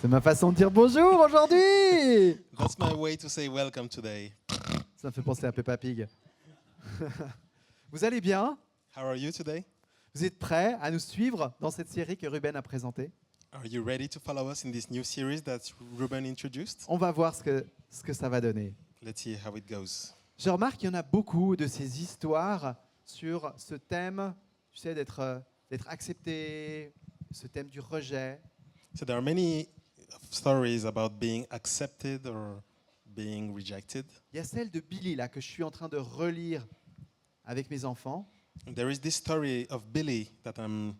C'est ma façon de dire bonjour aujourd'hui. That's my way to say welcome today. Ça me fait penser à Peppa Pig. Vous allez bien? How are you today? Vous êtes prêts à nous suivre dans cette série que Ruben a présentée? Are you ready to follow us in this new series that Ruben introduced? On va voir ce que ça va donner. Let's see how it goes. Je remarque qu'il y en a beaucoup de ces histoires sur ce thème, tu sais, d'être accepté, ce thème du rejet. So there are many stories about being accepted or being rejected. Il y a celle de Billy là que je suis en train de relire avec mes enfants. There is this story of Billy that I'm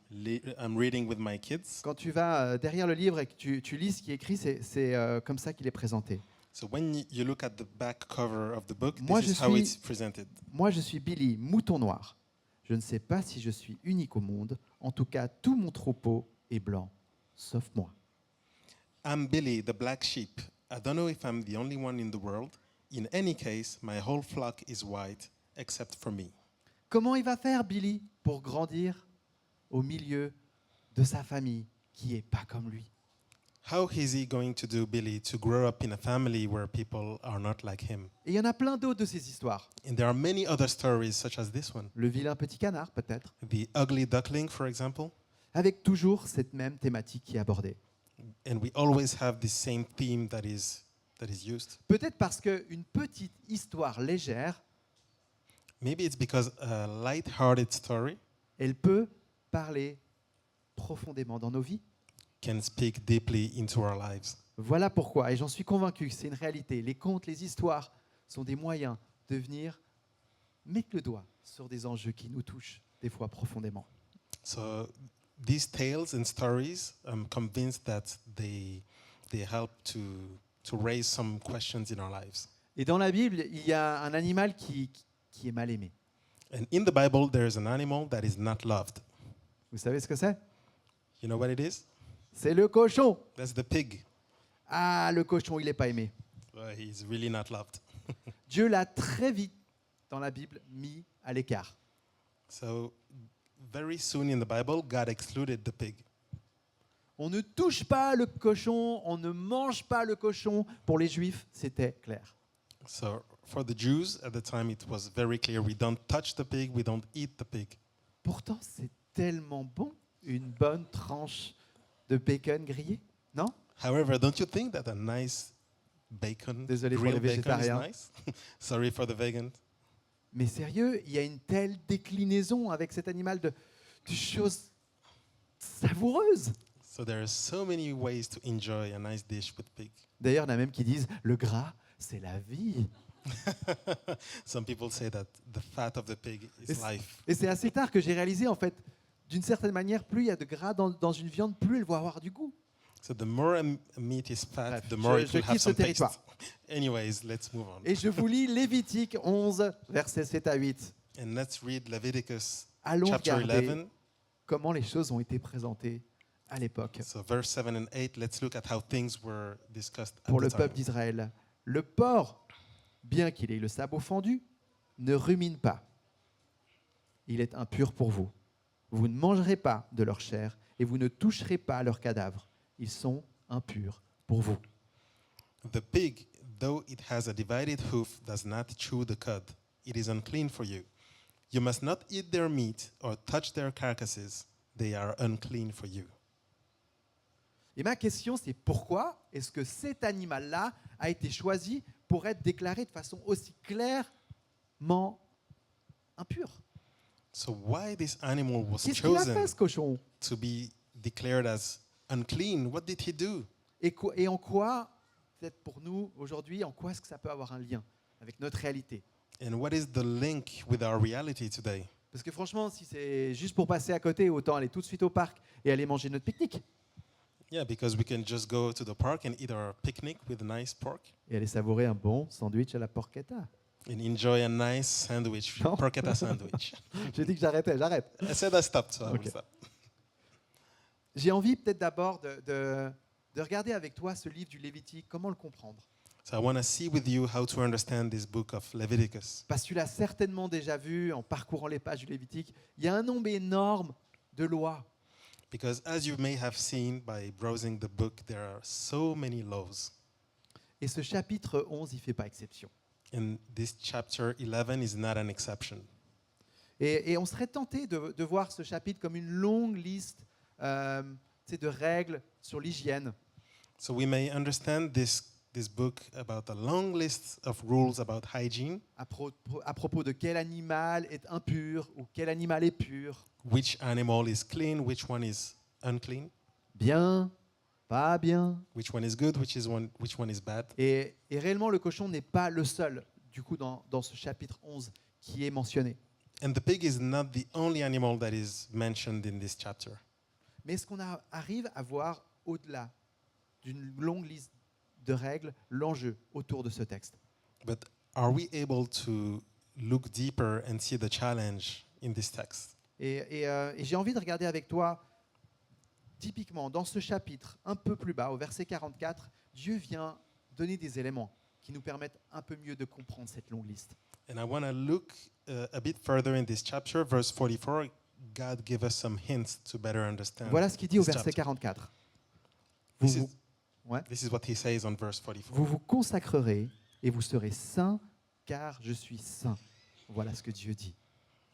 reading with my kids. Quand tu vas derrière le livre et que tu lis ce qui est écrit, c'est comme ça qu'il est présenté. So when you look at the back cover of the book, Moi, this is how it's presented. Moi, je suis Billy, mouton noir. Je ne sais pas si je suis unique au monde. En tout cas, tout mon troupeau est blanc, sauf moi. I'm Billy, the black sheep. I don't know if I'm the only one in the world. In any case, my whole flock is white, except for me. Comment il va faire, Billy, pour grandir au milieu de sa famille qui n'est pas comme lui? How is he going to do, Billy, to grow up in a family where people are not like him? Et il y en a plein d'autres de ces histoires. And there are many other stories such as this one. Le vilain petit canard, peut-être, The ugly duckling, for example. avec toujours cette même thématique qui est abordée. And we always have this same theme that is used. Peut-être parce qu'une petite histoire légère, Maybe it's because a light-hearted story elle peut parler profondément dans nos vies. can speak deeply into our lives. Voilà pourquoi, et j'en suis convaincu, c'est une réalité. Les contes, les histoires sont des moyens de venir mettre le doigt sur des enjeux qui nous touchent des fois profondément. So these tales and stories, I'm convinced that they help to raise some questions in our lives. Et dans la Bible, il y a un animal qui est mal aimé. And in the Bible, there is an animal that is not loved. Vous savez ce que c'est? You know what it is? C'est le cochon. That's the pig. Ah, le cochon, il n'est pas aimé. He's really not loved. Dieu l'a très vite, dans la Bible, mis à l'écart. So very soon in the Bible, God excluded the pig. On ne touche pas le cochon, on ne mange pas le cochon. Pour les Juifs, c'était clair. So for the Jews at the time, it was very clear: we don't touch the pig, we don't eat the pig. Pourtant, c'est tellement bon, une bonne tranche de bacon grillé, non? However, don't you think that a nice bacon, Désolé pour les grilled bacon, is végétariens. nice? Sorry for the vegans. Mais sérieux, il y a une telle déclinaison avec cet animal de choses savoureuses. So there are so many ways to enjoy a nice dish with pig. D'ailleurs, il y en a même qui disent le gras, c'est la vie. Some people say that the fat of the pig is life. Et c'est assez tard que j'ai réalisé, en fait, d'une certaine manière, plus il y a de gras dans une viande, plus elle va avoir du goût. So the more a meat is fat, Bref, the more it je will have quitte ce some taste. territoire. Anyways, let's move on. Et je vous lis Lévitique 11, versets 7 à 8. And let's read Leviticus Allons chapter regarder 11. comment les choses ont été présentées à l'époque So verse 7 and 8, let's look at how things were discussed at pour the le time. peuple d'Israël. Le porc, bien qu'il ait le sabot fendu, ne rumine pas. Il est impur pour vous. Vous ne mangerez pas de leur chair et vous ne toucherez pas à leurs cadavres. Ils sont impurs pour vous. The pig, though it has a divided hoof, does not chew the cud. It is unclean for you. You must not eat their meat or touch their carcasses. They are unclean for you. Et ma question, c'est pourquoi est-ce que cet animal-là a été choisi pour être déclaré de façon aussi clairement impur? So why this animal was Qu'est-ce qu'il a chosen fait, ce cochon? to be declared as unclean? What did he do? Et en quoi, peut-être pour nous aujourd'hui, en quoi est-ce que ça peut avoir un lien avec notre réalité? And what is the link with our reality today? Parce que franchement, si c'est juste pour passer à côté, autant aller tout de suite au parc et aller manger notre pique-nique. Yeah, because we can just go to the park and eat our picnic with nice pork Et aller savourer un bon sandwich à la porchetta. and enjoy a nice sandwich, No. porchetta sandwich. J'ai dit que j'arrêtais, j'arrête. I said I stopped, so I will Okay. stop. J'ai envie peut-être d'abord de regarder avec toi ce livre du Lévitique, comment le comprendre. So I want to see with you how to understand this book of Leviticus. Parce que tu l'as certainement déjà vu en parcourant les pages du Lévitique. Il y a un nombre énorme de lois. Because as you may have seen by browsing the book, there are so many laws. Et ce chapitre 11, il ne fait pas exception. And this chapter 11 is not an exception. Et on serait tenté de voir ce chapitre comme une longue liste de règles sur l'hygiène. So we may understand this book about a long list of rules about hygiene, À propos de quel animal est impur ou quel animal est pur. which animal is clean, which one is unclean, Bien, pas bien. which one is good, which one is bad. Et réellement, le cochon n'est pas le seul, du coup, dans ce chapitre 11 qui est mentionné. And the pig is not the only animal that is mentioned in this chapter. Mais est-ce qu'on arrive à voir au-delà d'une longue liste de règles l'enjeu autour de ce texte? But are we able to look deeper and see the challenge in this text? Et j'ai envie de regarder avec toi, typiquement, dans ce chapitre, un peu plus bas, au verset 44, Dieu vient donner des éléments qui nous permettent un peu mieux de comprendre cette longue liste. And I want to look a bit further in this chapter, verse 44. God give us some hints to better understand. Voilà ce qu'il dit au this verset chapter. 44. This Vous is, Ouais. this is what he says on verse 44. Vous vous consacrerez et vous serez saints, car je suis saint. Voilà ce que Dieu dit.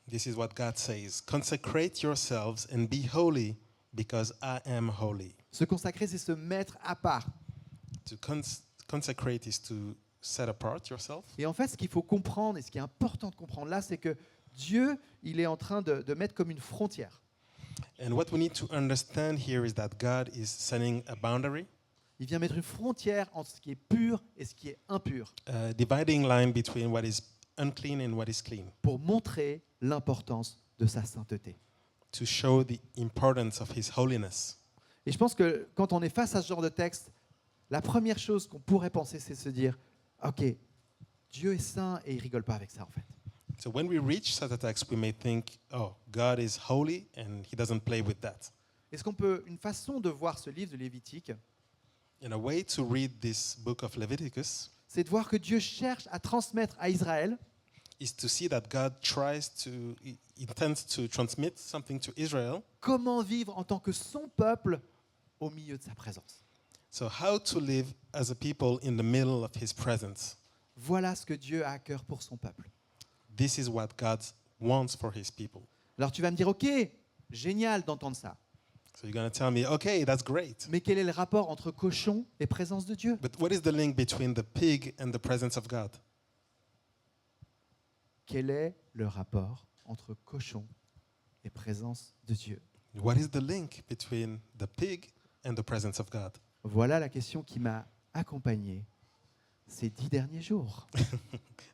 This is what God says. Consecrate yourselves and be holy, because I am holy. Se consacrer, c'est se mettre à part. To consecrate is to set apart yourself. Et en fait, ce qu'il faut comprendre, et ce qui est important de comprendre là, c'est que Dieu, il est en train de mettre comme une frontière. And what we need to understand here is that God is setting a boundary, Il vient mettre une frontière entre ce qui est pur et ce qui est impur, a dividing line between what is unclean and what is clean, pour montrer l'importance de sa sainteté. to show the importance of his holiness. Et je pense que quand on est face à ce genre de texte, la première chose qu'on pourrait penser, c'est se dire, OK, Dieu est saint et il rigole pas avec ça en fait. So when we reach such a text, we may think, oh, God is holy and he doesn't play with that. Est-ce qu'on peut, une façon de voir ce livre de Lévitique, And a way to read this book of Leviticus c'est de voir que Dieu cherche à transmettre à Israël is to see that God intends to transmit something to Israel. comment vivre en tant que son peuple au milieu de sa présence. So how to live as a people in the middle of his presence. Voilà ce que Dieu a à cœur pour son peuple. This is what God wants for his people. Alors tu vas me dire, OK, génial d'entendre ça. So you're going to tell me, okay, that's great. Mais quel est le rapport entre cochon et présence de Dieu? But what is the link between the pig and the presence of God? Quel est le rapport entre cochon et présence de Dieu? What is the link between the pig and the presence of God? Voilà la question qui m'a accompagné ces 10 derniers jours.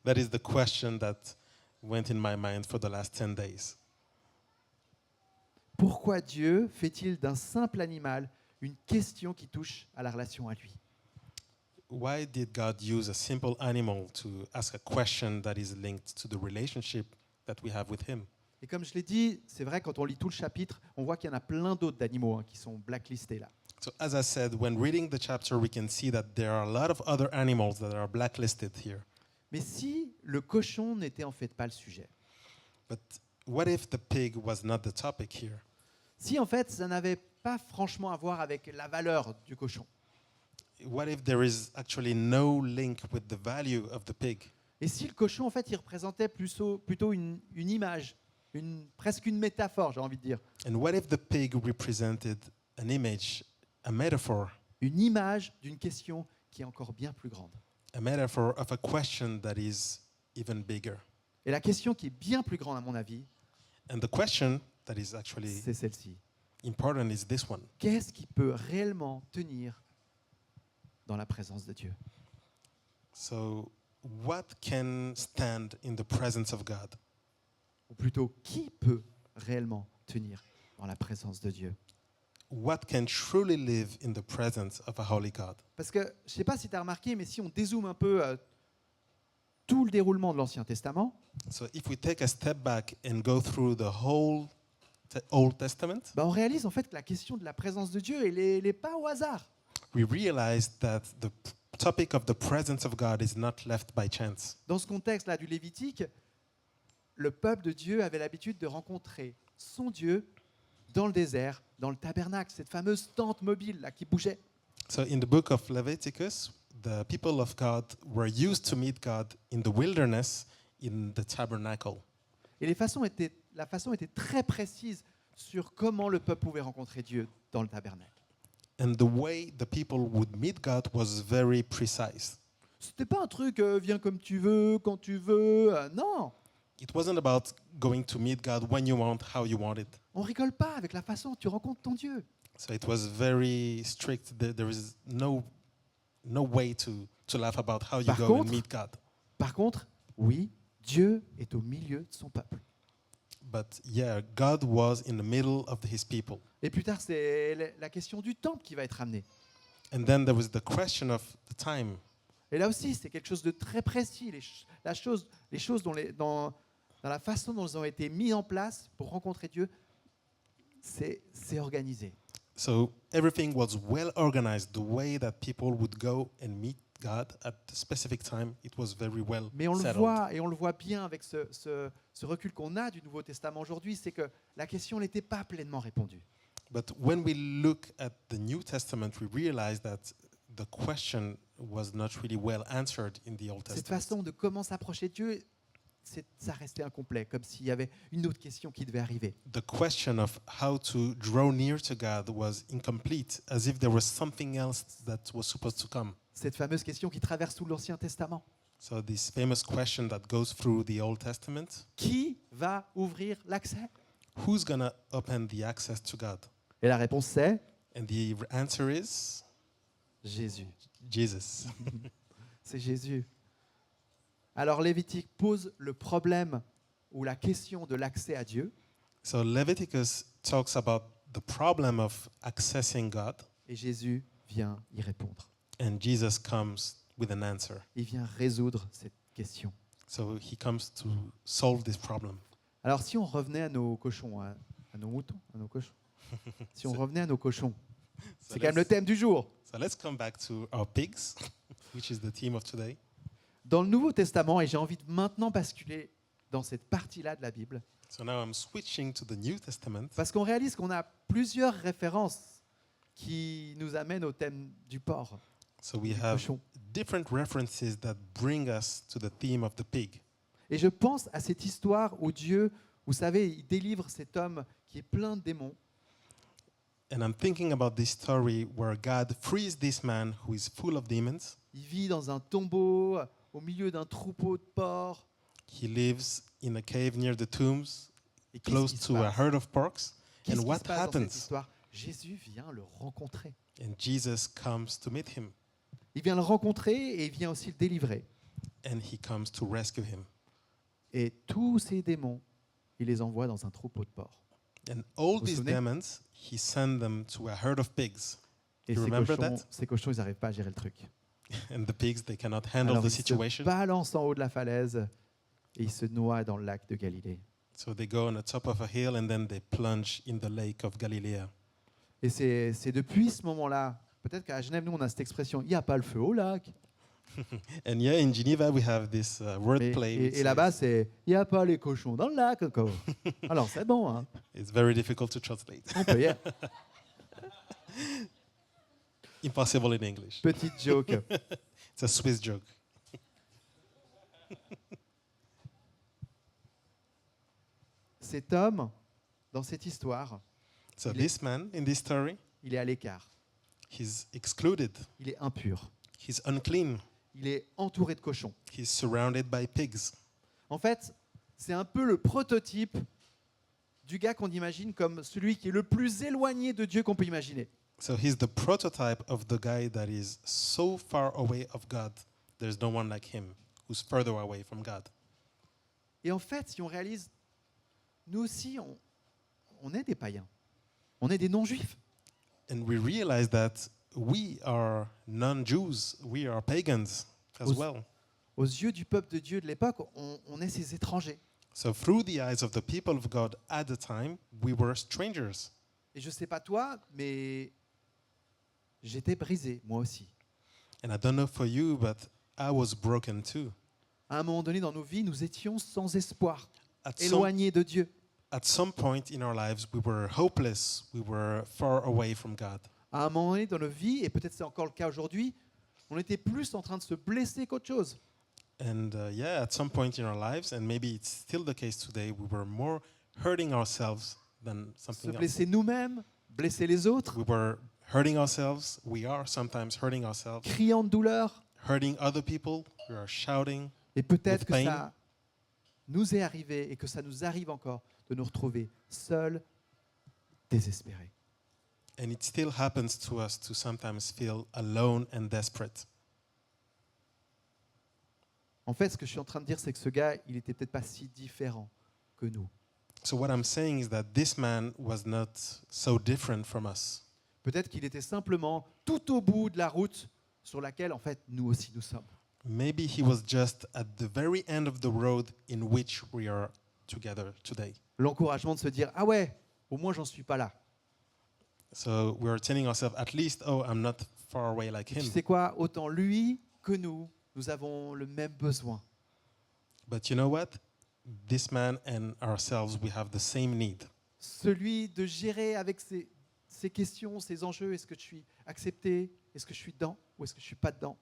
That is the question that went in my mind for the last 10 days. Pourquoi Dieu fait-il d'un simple animal une question qui touche à la relation à lui? Why did God use a simple animal to ask a question that is linked to the relationship that we have with him? Et comme je l'ai dit, c'est vrai, quand on lit tout le chapitre, on voit qu'il y en a plein d'autres d'animaux qui sont blacklistés là. So as I said, when reading the chapter, we can see that there are a lot of other animals that are blacklisted here. Mais si le cochon n'était en fait pas le sujet, But what if the pig was not the topic here? si en fait ça n'avait pas franchement à voir avec la valeur du cochon, What if there is actually no link with the value of the pig? et si le cochon en fait il représentait plutôt une image, presque une métaphore, j'ai envie de dire, And what if the pig represented an image, a metaphor une image d'une question qui est encore bien plus grande. of a question that is even bigger? Et la question qui est bien plus grande à mon avis, And the question that is actually c'est celle-ci. important is this one. Qu'est-ce qui peut réellement tenir dans la présence de Dieu? So, what can stand in the presence of God? Ou plutôt, qui peut réellement tenir dans la présence de Dieu? What can truly live in the presence of a holy God? Parce que, je ne sais pas si tu as remarqué, mais si on dézoome un peu tout le déroulement de l'Ancien Testament, So, if we take a step back and go through the whole Old Testament, on réalise en fait que la question de la présence de Dieu, elle n'est pas au hasard. we realize that topic of the presence of God is not left by chance. Dans ce contexte-là du Lévitique, le peuple de Dieu avait l'habitude de rencontrer son Dieu dans le désert, dans le tabernacle, cette fameuse tente mobile là qui bougeait. So in the book of Leviticus, the people of God were used to meet God in the wilderness in the tabernacle. Et la façon était très précise sur comment le peuple pouvait rencontrer Dieu dans le tabernacle. And the way the people would meet God was very precise. C'était pas un truc viens comme tu veux, quand tu veux. Non, It wasn't about going to meet God when you want, how you want it. on rigole pas avec la façon dont tu rencontres ton Dieu. So it was very strict. There is no way to laugh about how you Par go contre- and meet God. Par contre, oui, Dieu est au milieu de son peuple. But yeah, God was in the middle of his people. Et plus tard, c'est la question du temple qui va être amenée. And then there was the question of the time. Et là aussi, c'est quelque chose de très précis. Les choses dans la façon dont elles ont été mises en place pour rencontrer Dieu, c'est organisé. So everything was well organized. The way that people would go and meet God at the specific time, it was very well Mais on le settled. voit, et on le voit bien avec ce recul qu'on a du Nouveau Testament aujourd'hui, c'est que la question n'était pas pleinement répondue. But when we look at the New Testament, we realize that the question was not really well answered in the Old Cette Testament. façon de comment s'approcher de Dieu, ça restait incomplet, comme s'il y avait une autre question qui devait arriver. The question of how to draw near to God was incomplete, as if there was something else that was supposed to come. Cette fameuse question qui traverse tout l'Ancien Testament. So this famous question that goes through the Old Testament, Qui va ouvrir l'accès? who's going to open the access to God? Et la réponse c'est And the answer is Jésus. Jesus. C'est Jésus. Alors Lévitique pose le problème ou la question de l'accès à Dieu, So Leviticus talks about the problem of accessing God, et Jésus vient y répondre. and Jesus comes with an answer. Il vient résoudre cette question. So he comes to solve this problem. Alors si on revenait à nos cochons, à nos moutons, à nos cochons, si on revenait à nos cochons, So c'est quand même le thème du jour. let's come back to our pigs, which is the theme of today. Dans le Nouveau Testament, et j'ai envie de maintenant basculer dans cette partie-là de la Bible, So now I'm switching to the New Testament parce qu'on réalise qu'on a plusieurs références qui nous amènent au thème du porc, So we du have cochon. different references that bring us to the theme of the pig. Et je pense à cette histoire où Dieu, vous savez, il délivre cet homme qui est plein de démons. And I'm thinking about this story where God frees this man who is full of demons. Il vit dans un tombeau au milieu d'un troupeau de porcs. He lives in a cave near the tombs, Et qu'est-ce close qui se to a passe? herd of porks. Qu'est-ce And qui what se passe dans cette happens? histoire? Jésus vient le rencontrer. And Jesus comes to meet him, Il vient le rencontrer et il vient aussi le délivrer. and he comes to rescue him. Et tous ces démons, il les envoie dans un troupeau de porcs. And all Vous these souvenez? demons, he sent them to a herd of pigs. Et You remember ces cochons, ils n'arrivent pas à gérer le truc. And the pigs, they cannot handle Alors the ils se situation. balancent en haut de la falaise et ils se noient dans le lac de Galilée. So they go on the top of a hill and then they plunge in the lake of Galilee. Et c'est depuis ce moment-là, peut-être qu'à Genève, nous, on a cette expression, il n'y a pas le feu au lac. And yeah, in Geneva, we have this wordplay. which Et là-bas, says- c'est, il n'y a pas les cochons dans le lac encore. Alors, c'est bon, hein. It's very difficult to translate. On peut y aller. Impossible in English. Petite joke. It's a Swiss joke. Cet homme, dans cette histoire, So Il est- this man in this story, il est à l'écart. he's excluded. Il est impur. He's unclean. Il est entouré de cochons. He's surrounded by pigs. En fait, c'est un peu le prototype du gars qu'on imagine comme celui qui est le plus éloigné de Dieu qu'on peut imaginer. So he's the prototype of the guy that is so far away of God. There's no one like him who's further away from God. Et en fait, si on réalise, nous aussi, on est des païens. On est des non-juifs. And we realize that we are non-Jews. We are pagans as Aux- well. Aux yeux du peuple de Dieu de l'époque, on est ces étrangers. So through the eyes of the people of God at the time, we were strangers. Et je ne sais pas toi, mais j'étais brisé, moi aussi. And I don't know for you, but I was broken too. À un moment donné dans nos vies, nous étions sans espoir, At éloignés de Dieu. some point in our lives, we were hopeless. We were far away from God. À un moment donné dans nos vies, et peut-être c'est encore le cas aujourd'hui, on était plus en train de se blesser qu'autre chose. And yeah, at some point in our lives, and maybe it's still the case today, we were more hurting ourselves than Se something else. blesser nous-mêmes, blesser les autres, We were hurting ourselves. We are sometimes hurting ourselves, criant de douleur. hurting other people. We are shouting. Et peut-être With que pain. ça nous est arrivé et que ça nous arrive encore de nous retrouver seuls, désespérés. And it still happens to us to sometimes feel alone and desperate. En fait, ce que je suis en train de dire, c'est que ce gars, il n'était peut-être pas si différent que nous. So what I'm saying is that this man was not so different from us. Peut-être qu'il était simplement tout au bout de la route sur laquelle, en fait, nous aussi nous sommes. Maybe he was just at the very end of the road in which we are together today. L'encouragement de se dire, ah ouais, au moins j'en suis pas là. So we are telling ourselves, at least, oh, I'm not far away like Et tu him. sais quoi, autant lui que nous avons le même besoin. But you know what? This man and ourselves, we have the same need. Celui de gérer avec ces questions, ces enjeux, est-ce que je suis accepté, est-ce que je suis dedans ou est-ce que je suis pas dedans.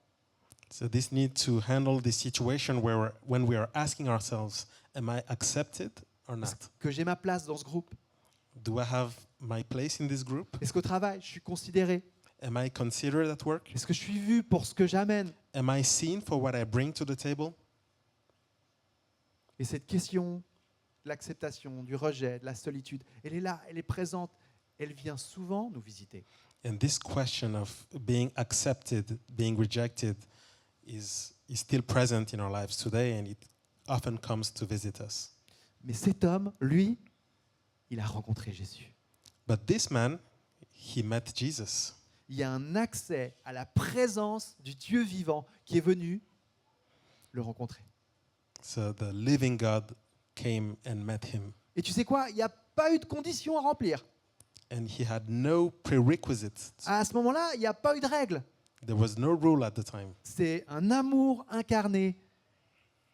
So this need to handle this situation where when we are asking ourselves, am I accepted or Est-ce not? que j'ai ma place dans ce groupe? Do I have my place in this group? Est-ce qu'au travail, je suis considéré? Am I considered at work? Est-ce que je suis vu pour ce que j'amène? Am I seen for what I bring to the table? Et cette question de l'acceptation, du rejet, de la solitude, elle est là, elle est présente, elle vient souvent nous visiter. And this question of being accepted, being rejected, is still present in our lives today, and it often comes to visit us. Mais cet homme, lui, il a rencontré Jésus. But this man, he met Jesus. Il y a un accès à la présence du Dieu vivant qui est venu le rencontrer. So the living God came and met him. Et tu sais quoi? Il n'y a pas eu de conditions à remplir. And he had no prerequisites. À ce moment-là, il n'y a pas eu de règles. There was no rule at the time. C'est un amour incarné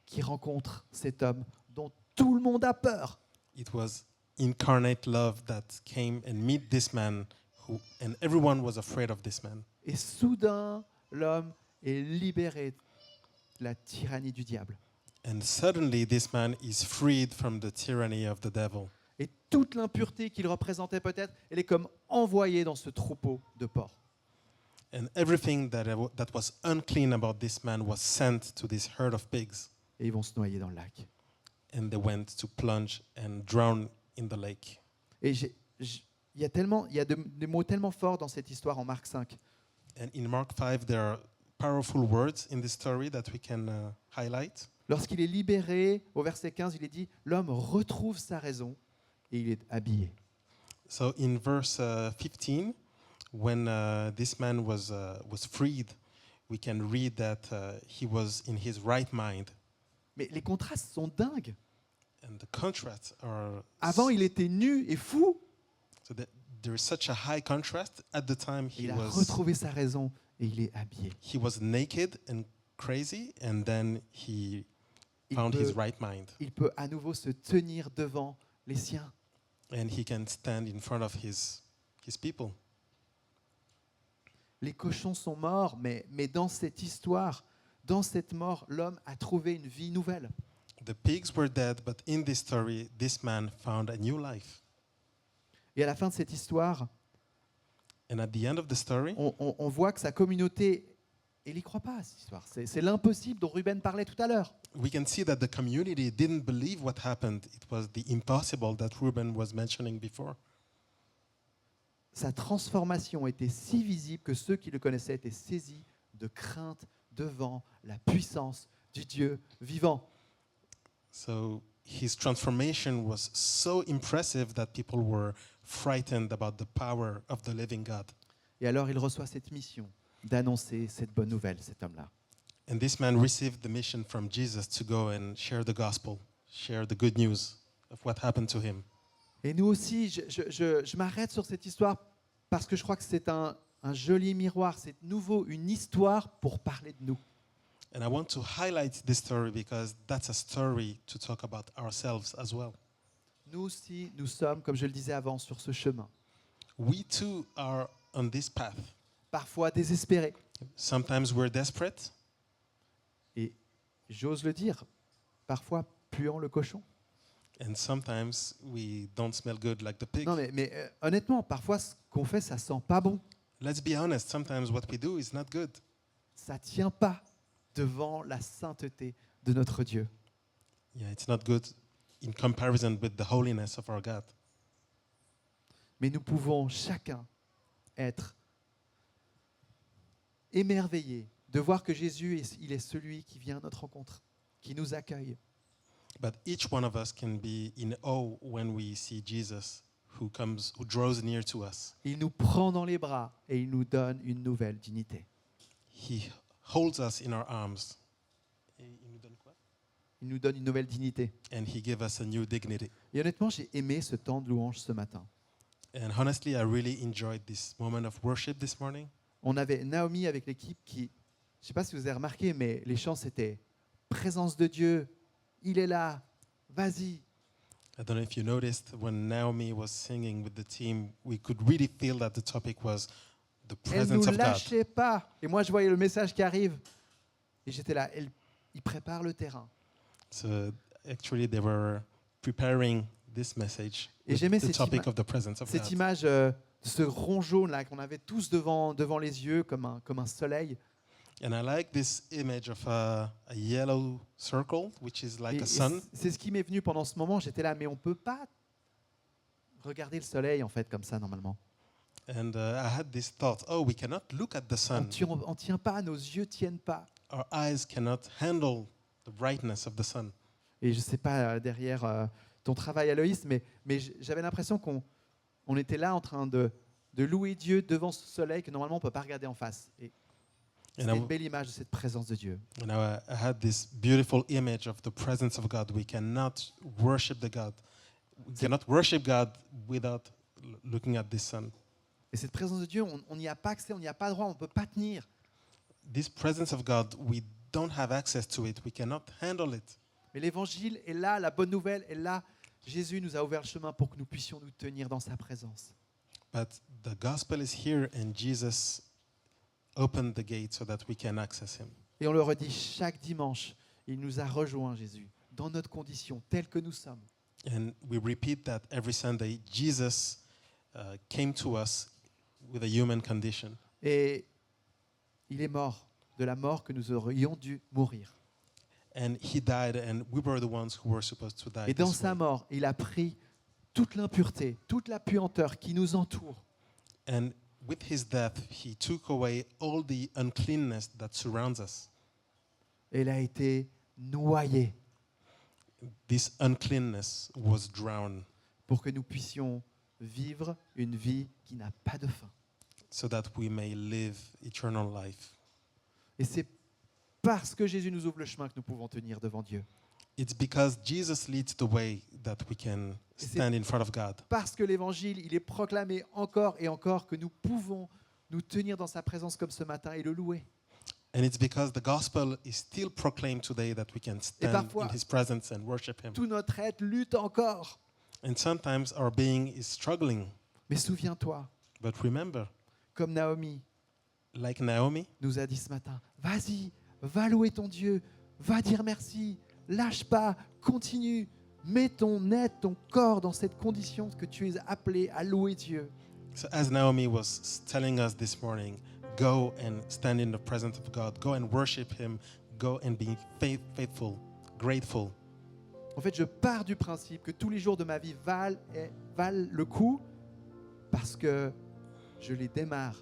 qui rencontre cet homme dont tout le monde a peur. It was incarnate love that came and meet this man and everyone was afraid of this man. Et soudain, l'homme est libéré de la tyrannie du diable. And suddenly this man is freed from the tyranny of the devil. Et toute l'impureté qu'il représentait peut-être, elle est comme envoyée dans ce troupeau de porcs. And everything that was unclean about this man was sent to this herd of pigs. Et ils vont se noyer dans le lac. And they went to plunge and drown in the lake. Et il y a des mots tellement forts dans cette histoire en Marc 5. And in Mark 5, there are powerful words in this story that we can highlight. Lorsqu'il est libéré, au verset 15, il est dit « L'homme retrouve sa raison et il est habillé. So in verse 15, when this man was freed, we can read that he was in his right mind. » Mais les contrastes sont dingues. And the contrasts are... Avant, il était nu et fou. So that there is such a high contrast. At the time, Il a retrouvé sa raison et il est habillé. he was naked and crazy, and then he found his right mind. Il peut à nouveau se tenir devant les siens. And he can stand in front of his people. Les cochons sont morts, mais dans cette histoire, dans cette mort, l'homme a trouvé une vie nouvelle. The pigs were dead, but in this story, this man found a new life. Et à la fin de cette histoire, And at the end of the story, on voit que sa communauté, elle n'y croit pas à cette histoire. C'est l'impossible dont Ruben parlait tout à l'heure. we can see that the community didn't believe what happened. It was the impossible that Ruben was mentioning before. Sa transformation était si visible que ceux qui le connaissaient étaient saisis de crainte devant la puissance du Dieu vivant. So his transformation was so impressive that people were frightened about the power of the living God. Et alors il reçoit cette mission d'annoncer cette bonne nouvelle, cet homme-là. And this man received the mission from Jesus to go and share the gospel, share the good news of what happened to him. Et nous aussi, je m'arrête sur cette histoire parce que je crois que c'est un un joli miroir, c'est de nouveau une histoire pour parler de nous. And I want to highlight this story because that's a story to talk about ourselves as well. Nous aussi, nous sommes, comme je le disais avant, sur ce chemin. We too are on this path. Parfois désespérés. Sometimes we're desperate, Et j'ose le dire, parfois puant le cochon. and sometimes we don't smell good like the pig. Non, mais honnêtement, parfois ce qu'on fait, ça sent pas bon. Let's be honest, sometimes what we do is not good. Ça tient pas devant la sainteté de notre Dieu. Yeah, it's not good in comparison with the holiness of our God. Mais nous pouvons chacun être émerveillés de voir que Jésus, il est celui qui vient à notre rencontre, qui nous accueille. But each one of us can be in awe when we see Jesus who draws near to us. Il nous prend dans les bras et il nous donne une nouvelle dignité. He holds us in our arms. Il nous donne une nouvelle dignité. And he gives us a new dignity. Et honnêtement, j'ai aimé ce temps de louange ce matin. And honestly, I really enjoyed this moment of worship this morning. On avait Naomi avec l'équipe qui, je ne sais pas si vous avez remarqué, mais les chants c'était présence de Dieu, il est là, vas-y. I don't know if you noticed when Naomi was singing with the team, we could really feel that the topic was the Elle ne presence nous of God. lâchait pas. Et moi, je voyais le message qui arrive. Et j'étais là, il prépare le terrain. So actually, they were preparing this message Et with j'aimais the cette topic of the presence of Cette God. image de ce rond jaune là qu'on avait tous devant les yeux comme un soleil. And I like this image of a yellow circle, which is like Et a sun. c'est ce qui m'est venu pendant ce moment. J'étais là, mais on peut pas regarder le soleil en fait comme ça normalement. And I had this thought, oh, we cannot look at the sun. On tient pas, nos yeux tiennent pas. Our eyes cannot handle the brightness of the sun. Et je sais pas derrière ton travail Aloïs, mais j'avais l'impression qu'on était là en train de louer Dieu devant ce soleil que normalement on peut pas regarder en face. Et And c'est une belle image de cette présence de Dieu. I had this beautiful image of the presence of God. We cannot worship the God. We cannot worship God without looking at this sun. Et cette présence de Dieu, on n'y a pas accès, on n'y a pas droit, on ne peut pas tenir. This presence of God, we don't have access to it. We cannot handle it. Mais l'évangile est là, la bonne nouvelle est là. Jésus nous a ouvert le chemin pour que nous puissions nous tenir dans sa présence. But the gospel is here, and Jesus opened the gate so that we can access him. Et on le redit chaque dimanche, il nous a rejoints, Jésus, dans notre condition, telle que nous sommes. And we repeat that every Sunday. Jesus came to us with a human condition. Et il est mort, de la mort que nous aurions dû mourir. And he died, and we were the ones who were supposed to die. Et dans this sa way. mort, il a pris toute l'impureté, toute la puanteur qui nous entoure. And with his death, he took away all the uncleanness that surrounds us. Et il a été noyé This uncleanness was drowned pour que nous puissions vivre une vie qui n'a pas de fin. so that we may live eternal life. Et c'est parce que Jésus nous ouvre le chemin que nous pouvons tenir devant Dieu. It's because Jesus leads the way that we can stand in front of God. Parce que l'évangile, il est proclamé encore et encore que nous pouvons nous tenir dans sa présence comme ce matin et le louer. And it's because the gospel is still proclaimed today that we can stand parfois, in his presence and worship him. Tout notre être lutte encore. And sometimes our being is struggling. Mais souviens-toi, But remember, comme Naomi like Naomi, nous a dit ce matin, vas-y, va louer ton Dieu, va dire merci, lâche pas, continue, mets ton être, ton corps dans cette condition que tu es appelé à louer Dieu. so as Naomi was telling us this morning, go and stand in the presence of God. Go and worship him. Go and be faithful, grateful. En fait, je pars du principe que tous les jours de ma vie valent le coup parce que je les démarre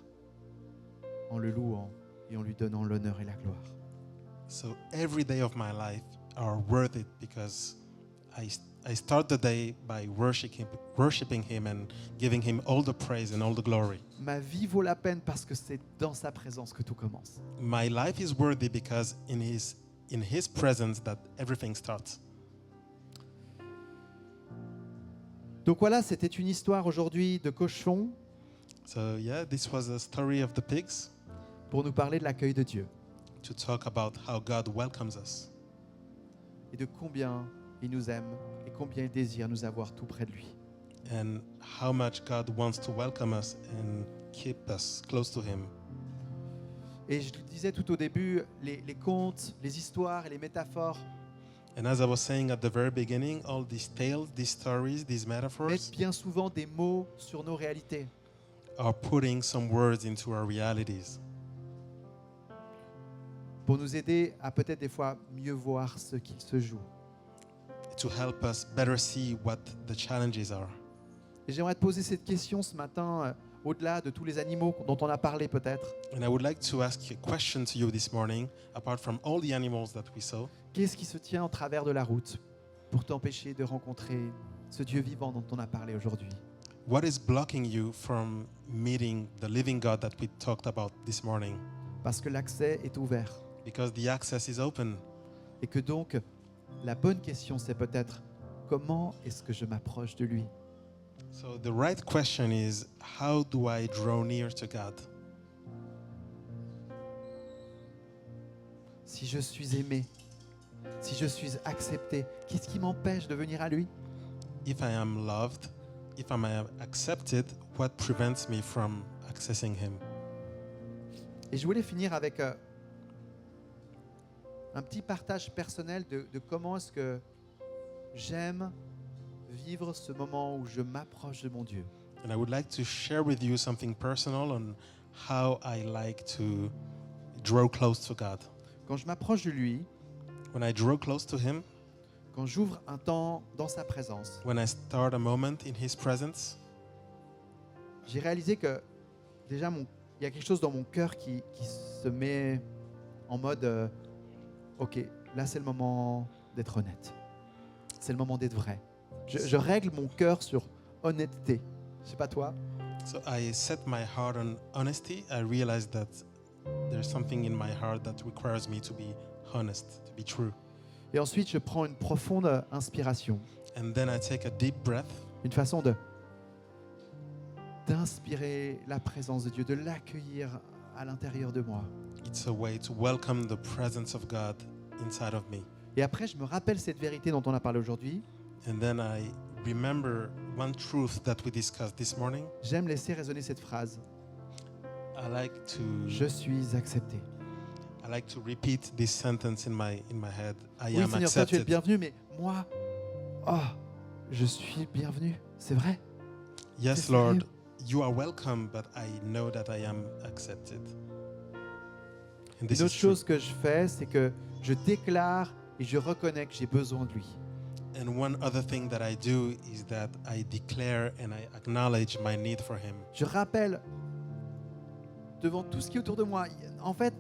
en le louant et en lui donnant l'honneur et la gloire. So every day of my life are worth it because I start the day by worshiping him and giving him all the praise and all the glory. Ma vie vaut la peine parce que c'est dans sa présence que tout commence. My life is worthy because in his presence that everything starts. Donc voilà, c'était une histoire aujourd'hui de cochon. So yeah, this was a story of the pigs pour nous parler de l'accueil de Dieu to talk about how God welcomes us et de combien il nous aime et combien il désire nous avoir tout près de lui. and how much God wants to welcome us and keep us close to Him. Et je le disais tout au début, les contes, les histoires et les métaphores And as I was saying at the very beginning, all these tales, these stories, these metaphors mettent bien souvent des mots sur nos réalités. are putting some words into our realities Pour nous aider à peut-être des fois mieux voir ce qu'il se joue. to help us better see what the challenges are. Et j'aimerais te poser cette question ce matin, au-delà de tous les animaux dont on a parlé peut-être. And I would like to ask a question to you this morning, apart from all the animals that we saw. Qu'est-ce qui se tient en travers de la route pour t'empêcher de rencontrer ce Dieu vivant dont on a parlé aujourd'hui? What is blocking you from meeting the living God that we talked about this morning? Parce que l'accès est ouvert. Because the access is open. Et que donc, la bonne question, c'est peut-être comment est-ce que je m'approche de lui? So the right question is, how do I draw near to God? Si je suis aimé, si je suis accepté, qu'est-ce qui m'empêche de venir à lui? If I am loved, if I am accepted, what prevents me from accessing Him? Et je voulais finir avec un petit partage personnel de comment est-ce que j'aime vivre ce moment où je m'approche de mon Dieu. And I would like to share with you something personal on how I like to draw close to God. Quand je m'approche de lui, When I draw close to Him, quand j'ouvre un temps dans sa présence, when I start a moment in His presence, j'ai réalisé que déjà il y a quelque chose dans mon cœur qui se met en mode ok, là c'est le moment d'être honnête. C'est le moment d'être vrai. Je règle mon cœur sur honnêteté. Je sais pas toi. so I set my heart on honesty. I realized that there's something in my heart that requires me to be honest, to be true. Et ensuite, je prends une profonde inspiration. And then I take a deep breath, Une façon d'inspirer la présence de Dieu, de l'accueillir à l'intérieur de moi. it's a way to welcome the presence of God inside of me. Et après, je me rappelle cette vérité dont on a parlé aujourd'hui. And then I remember one truth that we discussed this morning. J'aime laisser résonner cette phrase. I like Je suis accepté. to repeat this sentence in my head. I Oui, am Seigneur, toi tu es le accepted. bienvenu, mais moi, je suis bienvenu. C'est vrai. Yes, C'est Lord, sérieux. you are welcome, but I know that I am accepted. And this Une is autre true. chose que je fais, c'est que je déclare et je reconnais que j'ai besoin de lui. And one other thing that I do is that I declare and I acknowledge my need for Him. Je rappelle devant tout ce qui est autour de moi. En fait,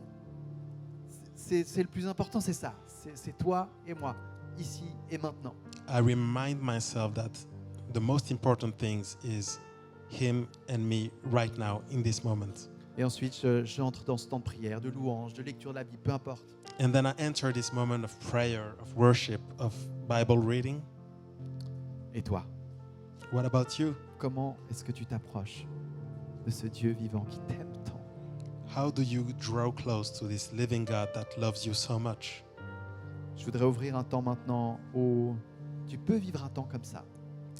c'est le plus important, c'est ça. C'est toi et moi, ici et maintenant. I remind myself that the most important things is Him and me right now in this moment. Et ensuite, j'entre dans ce temps de prière, de louange, de lecture de la Bible, peu importe. And then I enter this moment of prayer, of worship, of Bible reading. Et toi, What about you? comment est-ce que tu t'approches de ce Dieu vivant qui t'aime tant? How do you draw close to this living God that loves you so much? Je voudrais ouvrir un temps maintenant où tu peux vivre un temps comme ça.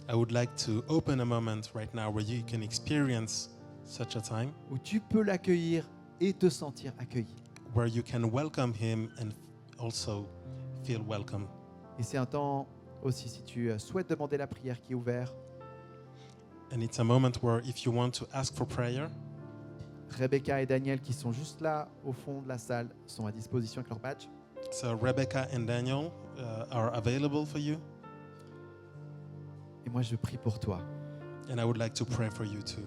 I would like to open a moment right now where you can experience such a time, Où tu peux l'accueillir et te sentir accueilli. where you can welcome Him and also feel welcome. Et c'est un temps aussi, si tu souhaites demander la prière qui est ouverte, And it's a moment where if you want to ask for prayer, Rebecca et Daniel qui sont juste là au fond de la salle sont à disposition avec leur badge. so Rebecca and Daniel are available for you. Et moi, je prie pour toi. And I would like to pray for you too.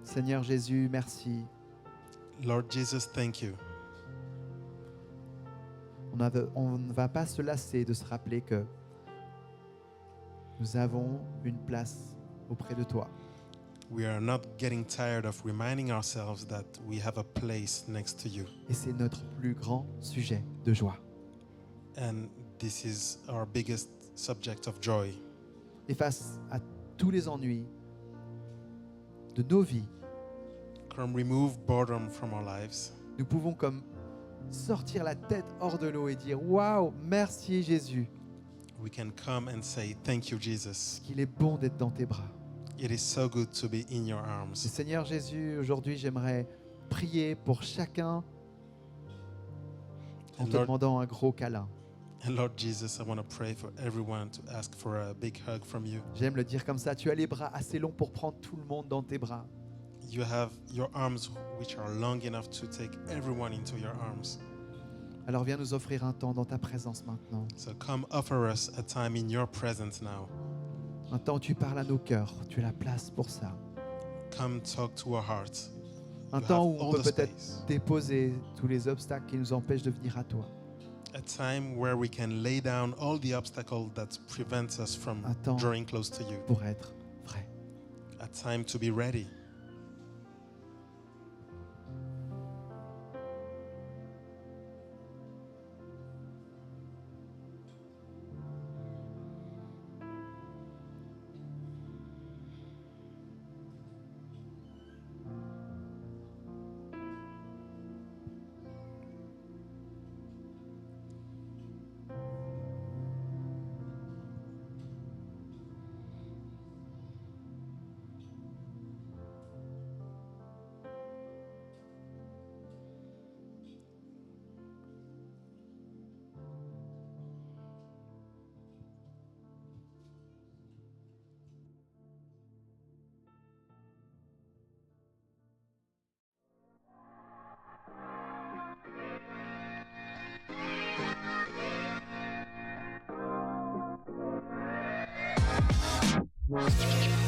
Seigneur Jésus, merci. Lord Jesus, thank you. On ne va pas se lasser de se rappeler que nous avons une place auprès de toi. We are not getting tired of reminding ourselves that we have a place next to you. Et c'est notre plus grand sujet de joie. And this is our biggest subject of joy. Et face à tous les ennuis, de nos vies, Come remove boredom from our lives. nous pouvons comme sortir la tête hors de l'eau et dire waouh, merci Jésus, We can come and say, thank you, Jesus. qu'il est bon d'être dans tes bras. It is so good to be in your Et arms. Seigneur Jésus, aujourd'hui j'aimerais prier pour chacun en And te Lord, demandant un gros câlin. and Lord Jesus, I want to pray for everyone to ask for a big hug from you. J'aime le dire comme ça, tu as les bras assez longs pour prendre tout le monde dans tes bras. You have your arms which are long enough to take everyone into your arms. Alors viens nous offrir un temps dans ta présence maintenant. So come offer us a time in your presence now. Un temps où tu parles à nos cœurs, tu as la place pour ça. Come talk to our hearts. Un You temps have où on all peut the peut-être space. déposer tous les obstacles qui nous empêchent de venir à toi. A time where we can lay down all the obstacles that prevents us from Un temps drawing close to you. pour être vrai. A time to be ready. Thank you.